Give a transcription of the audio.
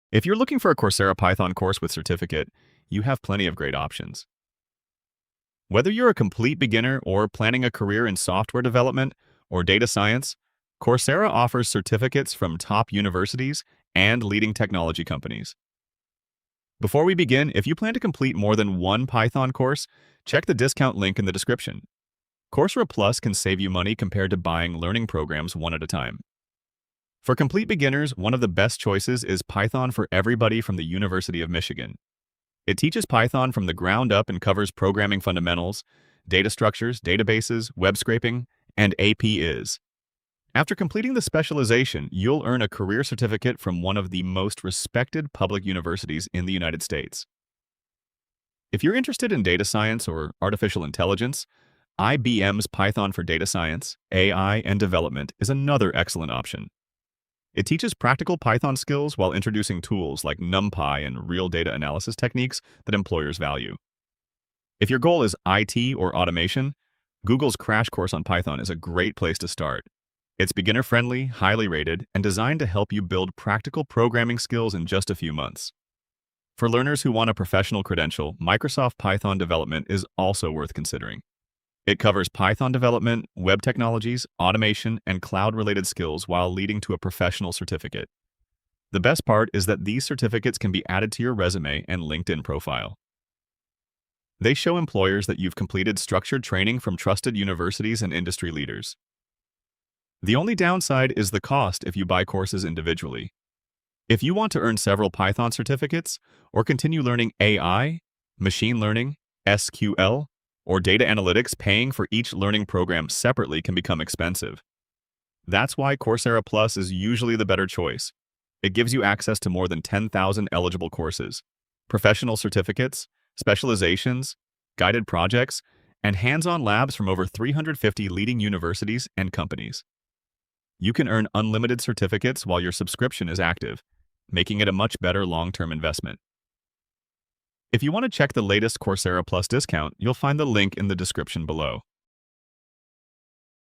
If you're looking for a Coursera Python course with certificate, you have plenty of great options. Whether you're a complete beginner or planning a career in software development or data science, Coursera offers certificates from top universities and leading technology companies. Before we begin, if you plan to complete more than one Python course, check the discount link in the description. Coursera Plus can save you money compared to buying learning programs one at a time. For complete beginners, one of the best choices is Python for Everybody from the University of Michigan. It teaches Python from the ground up and covers programming fundamentals, data structures, databases, web scraping, and AP/IS. After completing the specialization, you'll earn a career certificate from one of the most respected public universities in the United States. If you're interested in data science or artificial intelligence, IBM's Python for Data Science, AI, and Development is another excellent option. It teaches practical Python skills while introducing tools like NumPy and real data analysis techniques that employers value. If your goal is IT or automation, Google's Crash Course on Python is a great place to start. It's beginner-friendly, highly rated, and designed to help you build practical programming skills in just a few months. For learners who want a professional credential, Microsoft Python development is also worth considering. It covers Python development, web technologies, automation, and cloud-related skills while leading to a professional certificate. The best part is that these certificates can be added to your resume and LinkedIn profile. They show employers that you've completed structured training from trusted universities and industry leaders. The only downside is the cost if you buy courses individually. If you want to earn several Python certificates or continue learning AI, machine learning, SQL, or data analytics, paying for each learning program separately can become expensive. That's why Coursera Plus is usually the better choice. It gives you access to more than 10,000 eligible courses, professional certificates, specializations, guided projects, and hands-on labs from over 350 leading universities and companies. You can earn unlimited certificates while your subscription is active, making it a much better long-term investment. If you want to check the latest Coursera Plus discount, you'll find the link in the description below.